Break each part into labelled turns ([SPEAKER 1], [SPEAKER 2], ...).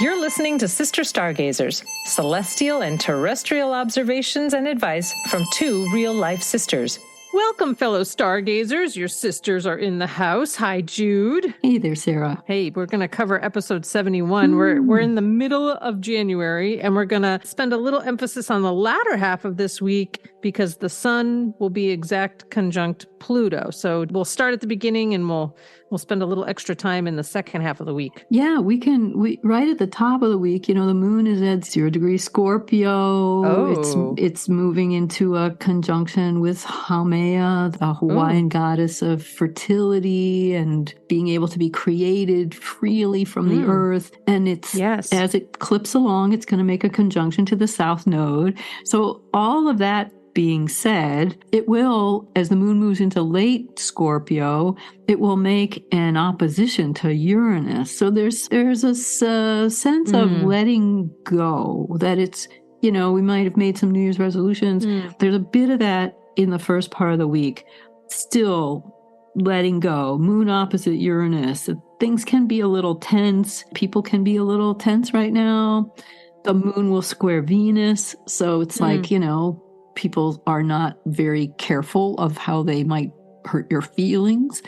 [SPEAKER 1] You're listening to Sister Stargazers, celestial and terrestrial observations and advice from two real-life sisters.
[SPEAKER 2] Welcome, fellow stargazers. Your sisters are in the house. Hi, Jude.
[SPEAKER 3] Hey there, Sarah.
[SPEAKER 2] Hey, we're going to cover episode 71. We're in the middle of January, and we're going to spend a little emphasis on the latter half of this week because the sun will be exact conjunct Pluto. So we'll start at the beginning, and we'll spend a little extra time in the second half of the week.
[SPEAKER 3] Yeah, we right at the top of the week, the moon is at 0 degrees Scorpio.
[SPEAKER 2] Oh.
[SPEAKER 3] It's moving into a conjunction with Haumea, the Hawaiian goddess of fertility and being able to be created freely from the earth. And as it clips along, it's going to make a conjunction to the south node. So all of that being said, it will, as the moon moves into late Scorpio, it will make an opposition to Uranus. So there's a sense of letting go, that it's, we might have made some New Year's resolutions. There's a bit of that in the first part of the week. Still letting go. Moon opposite Uranus. Things can be a little tense. People can be a little tense right now. The moon will square Venus. So it's like, people are not very careful of how they might hurt your feelings.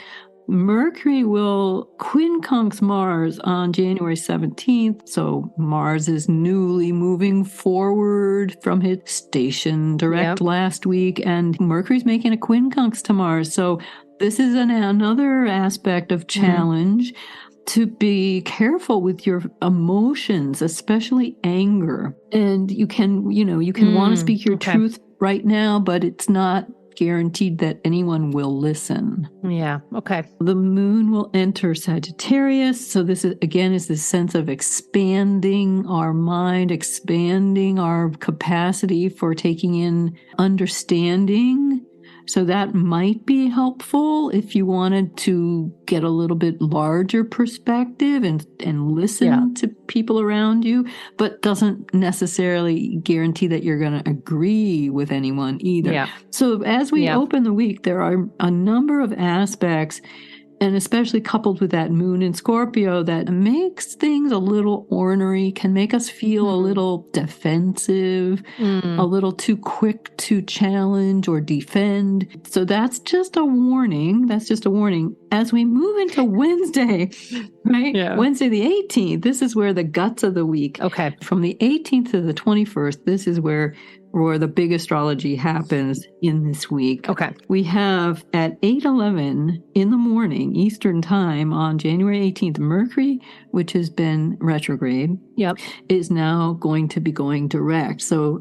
[SPEAKER 3] Mercury will quincunx Mars on January 17th. So Mars is newly moving forward from its station direct last week, and Mercury's making a quincunx to Mars. So this is another aspect of challenge to be careful with your emotions, especially anger. And you can want to speak your truth right now, but it's not guaranteed that anyone will listen.
[SPEAKER 2] Yeah. Okay.
[SPEAKER 3] The moon will enter Sagittarius. So this is this sense of expanding our mind, expanding our capacity for taking in understanding. So that might be helpful if you wanted to get a little bit larger perspective and listen to people around you, but doesn't necessarily guarantee that you're going to agree with anyone either. Yeah. So as we open the week, there are a number of aspects, and especially coupled with that moon in Scorpio, that makes things a little ornery, can make us feel a little defensive, a little too quick to challenge or defend. So that's just a warning. As we move into Wednesday, right? Yeah. Wednesday the 18th, this is where the guts of the week.
[SPEAKER 2] Okay.
[SPEAKER 3] From the 18th to the 21st, this is where the big astrology happens in this week.
[SPEAKER 2] Okay.
[SPEAKER 3] We have at 8:11 in the morning Eastern time on January 18th, Mercury, which has been retrograde, is now going to be going direct. So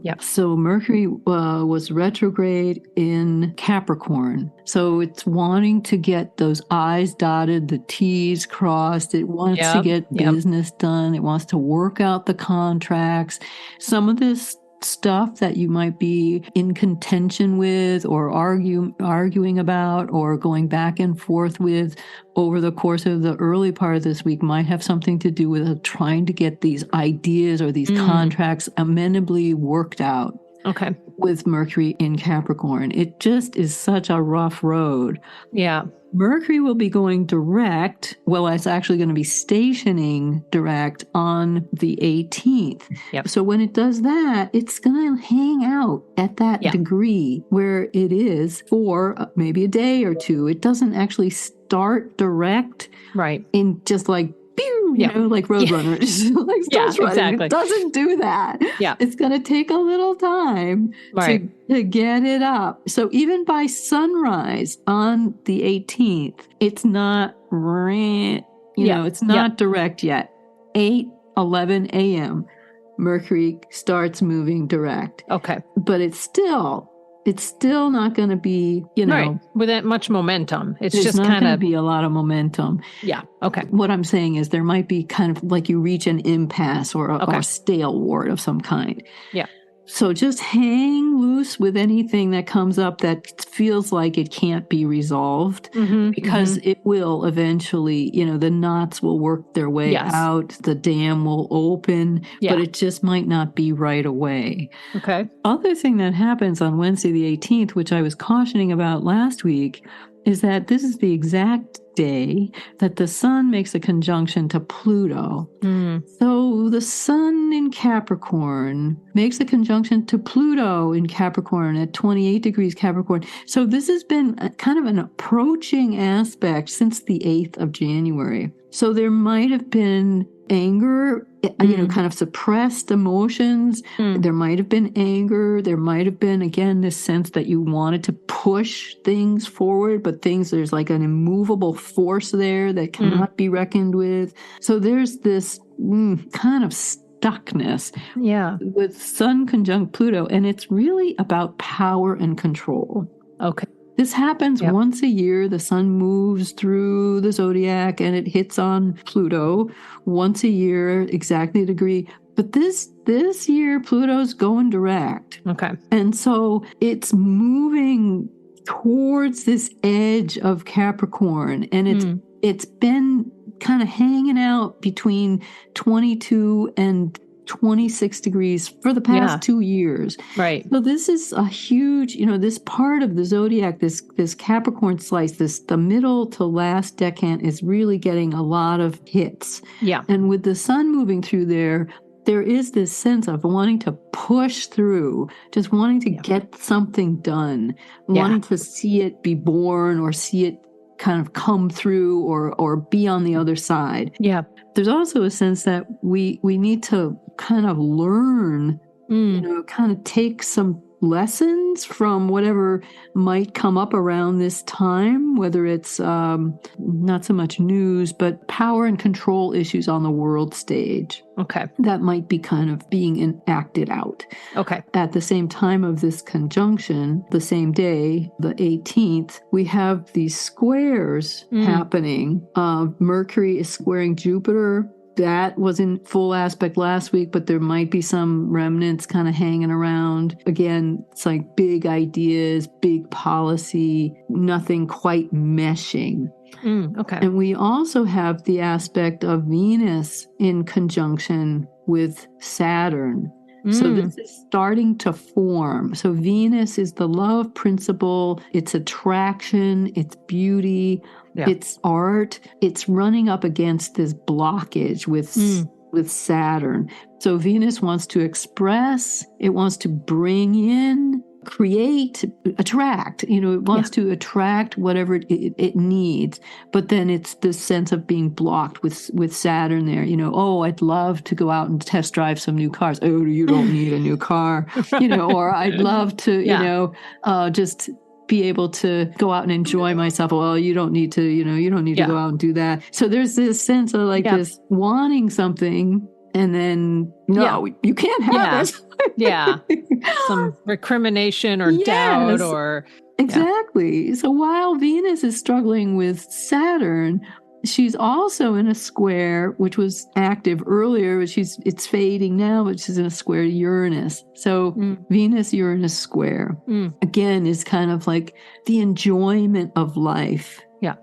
[SPEAKER 3] Mercury was retrograde in Capricorn. So it's wanting to get those I's dotted, the T's crossed. It wants to get business done. It wants to work out the contracts. Some of this stuff that you might be in contention with or arguing about or going back and forth with over the course of the early part of this week might have something to do with trying to get these ideas or these contracts amenably worked out.
[SPEAKER 2] Okay.
[SPEAKER 3] With Mercury in Capricorn. It just is such a rough road.
[SPEAKER 2] Yeah.
[SPEAKER 3] Mercury will be going direct. Well, it's actually going to be stationing direct on the 18th.
[SPEAKER 2] Yep.
[SPEAKER 3] So when it does that, it's going to hang out at that degree where it is for maybe a day or two. It doesn't actually start direct in just like pew, like Roadrunner.
[SPEAKER 2] Exactly.
[SPEAKER 3] It doesn't do that.
[SPEAKER 2] Yeah.
[SPEAKER 3] It's going to take a little time to get it up. So even by sunrise on the 18th, it's not, it's not direct yet. 8:11 a.m., Mercury starts moving direct.
[SPEAKER 2] Okay.
[SPEAKER 3] But it's still not going to be,
[SPEAKER 2] with that much momentum. It's just
[SPEAKER 3] not
[SPEAKER 2] kind
[SPEAKER 3] going to
[SPEAKER 2] of
[SPEAKER 3] be a lot of momentum.
[SPEAKER 2] Yeah. Okay.
[SPEAKER 3] What I'm saying is there might be kind of like you reach an impasse or a stalewart of some kind.
[SPEAKER 2] Yeah.
[SPEAKER 3] So just hang loose with anything that comes up that feels like it can't be resolved, because it will eventually, the knots will work their way out, the dam will open, but it just might not be right away.
[SPEAKER 2] Okay.
[SPEAKER 3] Other thing that happens on Wednesday the 18th, which I was cautioning about last week, is that this is the exact day that the sun makes a conjunction to Pluto. So the sun in Capricorn makes a conjunction to Pluto in Capricorn at 28 degrees Capricorn. So this has been kind of an approaching aspect since the 8th of January. So there might have been anger, kind of suppressed emotions. There might have been anger. There might have been, again, this sense that you wanted to push things forward, but there's like an immovable force there that cannot be reckoned with. So there's this kind of stuckness with Sun conjunct Pluto, and it's really about power and control.
[SPEAKER 2] Okay.
[SPEAKER 3] This happens once a year. The sun moves through the zodiac and it hits on Pluto once a year, exactly a degree. But this year, Pluto's going direct.
[SPEAKER 2] Okay.
[SPEAKER 3] And so it's moving towards this edge of Capricorn. And it's been kind of hanging out between 22 and 26 degrees for the past 2 years.
[SPEAKER 2] Right.
[SPEAKER 3] So this is a huge, this part of the zodiac, this Capricorn slice, the middle to last decan is really getting a lot of hits.
[SPEAKER 2] Yeah.
[SPEAKER 3] And with the sun moving through there is this sense of wanting to push through, just wanting to get something done, wanting to see it be born or see it kind of come through or be on the other side.
[SPEAKER 2] Yeah.
[SPEAKER 3] There's also a sense that we need to kind of learn, kind of take some lessons from whatever might come up around this time, whether it's not so much news, but power and control issues on the world stage.
[SPEAKER 2] Okay.
[SPEAKER 3] That might be kind of being enacted out.
[SPEAKER 2] Okay.
[SPEAKER 3] At the same time of this conjunction, the same day, the 18th, we have these squares happening. Mercury is squaring Jupiter. That was in full aspect last week, but there might be some remnants kind of hanging around. Again, it's like big ideas, big policy, nothing quite meshing.
[SPEAKER 2] Okay.
[SPEAKER 3] And we also have the aspect of Venus in conjunction with Saturn. So this is starting to form. So Venus is the love principle, it's attraction, it's beauty, it's art. It's running up against this blockage with Saturn. So Venus wants to express, it wants to bring in, create, attract, it wants to attract whatever it needs. But then it's this sense of being blocked with Saturn there, I'd love to go out and test drive some new cars. Oh, you don't need a new car, or I'd love to, just be able to go out and enjoy myself. Well, you don't need to, you don't need to go out and do that. So there's this sense of like this wanting something and then, no, you can't have it.
[SPEAKER 2] Some recrimination or doubt or...
[SPEAKER 3] Exactly. So while Venus is struggling with Saturn, she's also in a square, which was active earlier, but it's fading now, but she's in a square to Uranus. So Venus-Uranus square, again, is kind of like the enjoyment of life.
[SPEAKER 2] Yeah.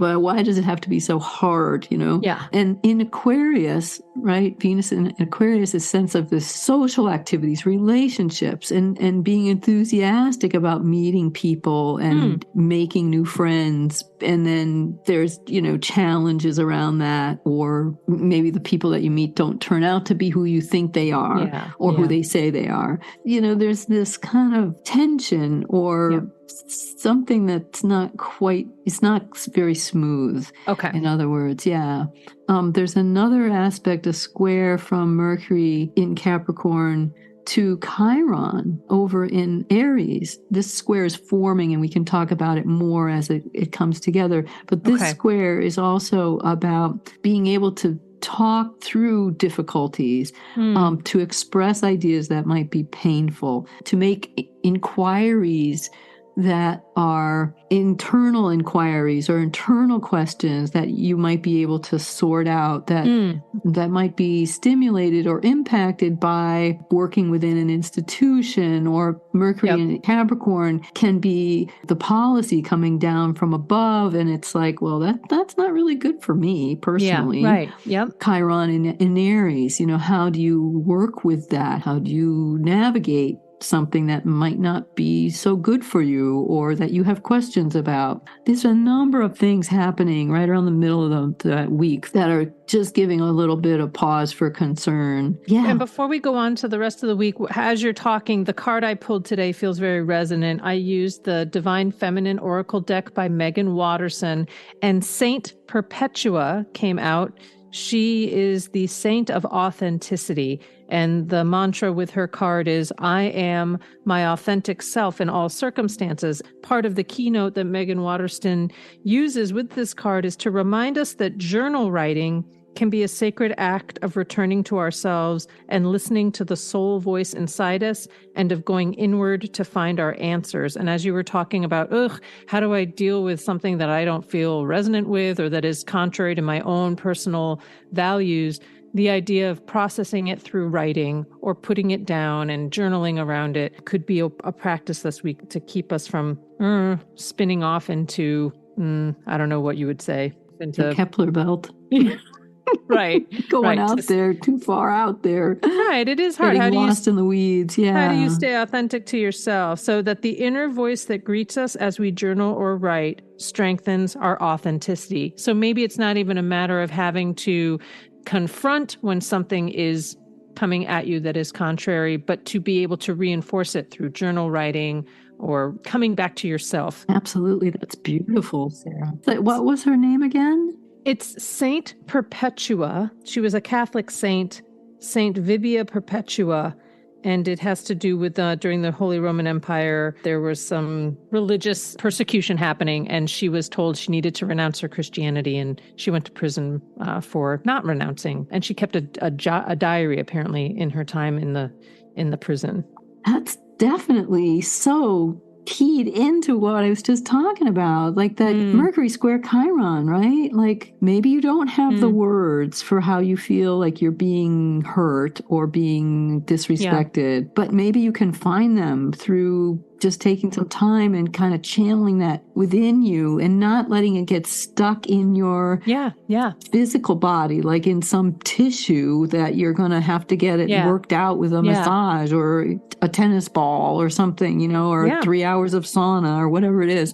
[SPEAKER 3] But why does it have to be so hard,
[SPEAKER 2] Yeah.
[SPEAKER 3] And in Aquarius, right, Venus in Aquarius is sense of the social activities, relationships, and being enthusiastic about meeting people and making new friends. And then there's, challenges around that, or maybe the people that you meet don't turn out to be who you think they are or who they say they are. There's this kind of tension or something that's it's not very smooth.
[SPEAKER 2] Okay.
[SPEAKER 3] In other words, there's another aspect, a square from Mercury in Capricorn to Chiron over in Aries. This square is forming, and we can talk about it more as it comes together. But this square is also about being able to talk through difficulties, to express ideas that might be painful, to make inquiries that are internal inquiries or internal questions that you might be able to sort out that might be stimulated or impacted by working within an institution. Or Mercury in Capricorn can be the policy coming down from above, and it's like, well, that's not really good for me personally.
[SPEAKER 2] Yeah, right. Yep.
[SPEAKER 3] Chiron in Aries, how do you work with that? How do you navigate something that might not be so good for you or that you have questions about. There's a number of things happening right around the middle of that week that are just giving a little bit of pause for concern. Yeah.
[SPEAKER 2] And before we go on to the rest of the week, as you're talking, the card I pulled today feels very resonant. I used the Divine Feminine Oracle deck by Megan Watterson, and Saint Perpetua came out. She is the saint of authenticity. And the mantra with her card is, I am my authentic self in all circumstances. Part of the keynote that Megan Watterson uses with this card is to remind us that journal writing can be a sacred act of returning to ourselves and listening to the soul voice inside us and of going inward to find our answers. And as you were talking about, how do I deal with something that I don't feel resonant with or that is contrary to my own personal values? The idea of processing it through writing or putting it down and journaling around it could be a practice this week to keep us from spinning off into, I don't know what you would say. Into
[SPEAKER 3] the Kepler belt.
[SPEAKER 2] Right.
[SPEAKER 3] Going out there, too far out there.
[SPEAKER 2] Right. It is hard.
[SPEAKER 3] Getting lost in the weeds. Yeah.
[SPEAKER 2] How do you stay authentic to yourself so that the inner voice that greets us as we journal or write strengthens our authenticity? So maybe it's not even a matter of having to confront when something is coming at you that is contrary, but to be able to reinforce it through journal writing or coming back to yourself.
[SPEAKER 3] Absolutely. That's beautiful, Sarah. What was her name again?
[SPEAKER 2] It's Saint Perpetua. She was a Catholic saint, Saint Vibia Perpetua, and it has to do with during the Holy Roman Empire, there was some religious persecution happening, and she was told she needed to renounce her Christianity, and she went to prison for not renouncing, and she kept a diary apparently in her time in the prison.
[SPEAKER 3] That's definitely so keyed into what I was just talking about, like that Mercury square Chiron, right? Like maybe you don't have the words for how you feel like you're being hurt or being disrespected, but maybe you can find them through just taking some time and kind of channeling that within you and not letting it get stuck in your physical body, like in some tissue that you're going to have to get it worked out with a massage or a tennis ball or something, or 3 hours of sauna or whatever it is,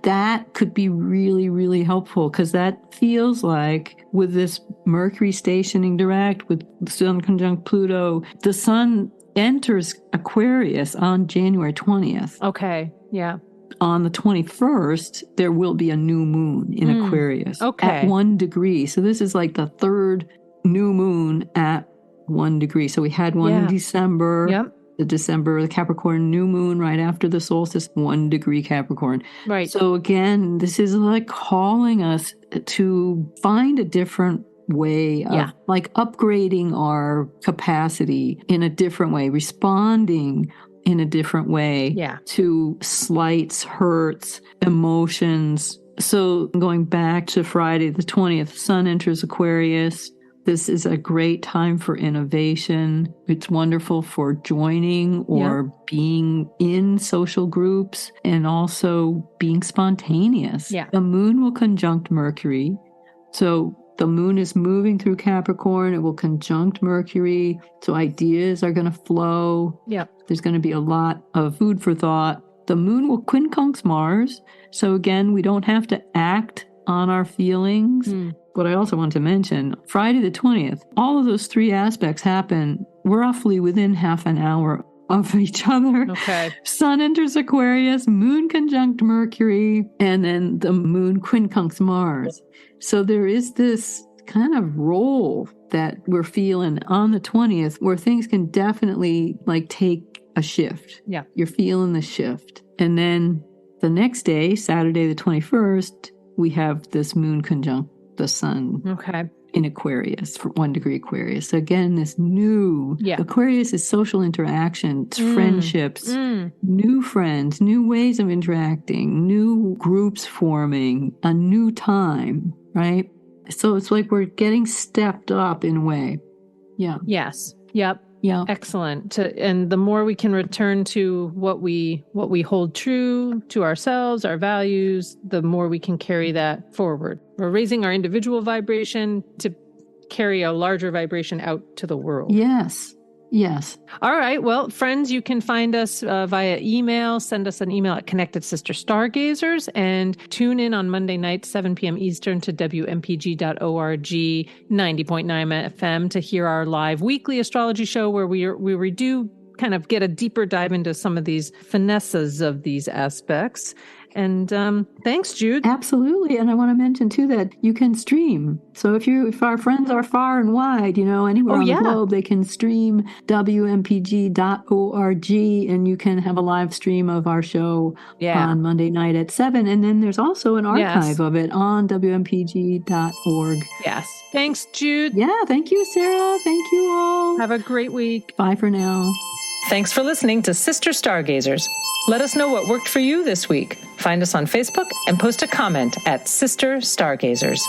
[SPEAKER 3] that could be really, really helpful, because that feels like with this Mercury stationing direct with Sun conjunct Pluto, the Sun enters Aquarius on January 20th.
[SPEAKER 2] Okay. Yeah.
[SPEAKER 3] On the 21st, there will be a new moon in Aquarius at 1 degree. So this is like the third new moon at 1 degree. So we had one in December.
[SPEAKER 2] Yep.
[SPEAKER 3] The Capricorn new moon right after the solstice, 1 degree Capricorn.
[SPEAKER 2] Right.
[SPEAKER 3] So again, this is like calling us to find a different way of like upgrading our capacity in a different way, responding in a different way to slights, hurts, emotions. So going back to Friday the 20th, Sun enters Aquarius. This is a great time for innovation. It's wonderful for joining or being in social groups and also being spontaneous.
[SPEAKER 2] Yeah.
[SPEAKER 3] The moon will conjunct Mercury. So the moon is moving through Capricorn. It will conjunct Mercury. So ideas are going to flow.
[SPEAKER 2] Yeah.
[SPEAKER 3] There's going to be a lot of food for thought. The moon will quincunx Mars. So again, we don't have to act on our feelings. But I also want to mention, Friday the 20th, all of those 3 aspects happen roughly within half an hour of each other.
[SPEAKER 2] Okay.
[SPEAKER 3] Sun enters Aquarius, moon conjunct Mercury, and then the moon quincunx Mars. So there is this kind of roll that we're feeling on the 20th where things can definitely like take a shift.
[SPEAKER 2] Yeah.
[SPEAKER 3] You're feeling the shift. And then the next day, Saturday the 21st, we have this moon conjunct the sun in Aquarius for 1 degree Aquarius. So again, this new Aquarius is social interaction, it's friendships, new friends, new ways of interacting, new groups forming, a new time, right? So it's like we're getting stepped up in a way. Yeah.
[SPEAKER 2] Yes. Yep.
[SPEAKER 3] Yeah.
[SPEAKER 2] Excellent. And the more we can return to what we hold true to ourselves, our values, the more we can carry that forward. We're raising our individual vibration to carry a larger vibration out to the world.
[SPEAKER 3] Yes. Yes.
[SPEAKER 2] All right. Well, friends, you can find us via email. Send us an email at Connected Sister Stargazers, and tune in on Monday night, 7 p.m. Eastern to WMPG.org 90.9 FM to hear our live weekly astrology show where we do kind of get a deeper dive into some of these finesses of these aspects. And thanks, Jude.
[SPEAKER 3] Absolutely. And I want to mention, too, that you can stream. So if our friends are far and wide, anywhere on the globe, they can stream WMPG.org, and you can have a live stream of our show on Monday night at 7. And then there's also an archive of it on WMPG.org.
[SPEAKER 2] Yes. Thanks, Jude.
[SPEAKER 3] Yeah. Thank you, Sarah. Thank you all.
[SPEAKER 2] Have a great week.
[SPEAKER 3] Bye for now.
[SPEAKER 1] Thanks for listening to Sister Stargazers. Let us know what worked for you this week. Find us on Facebook and post a comment at Sister Stargazers.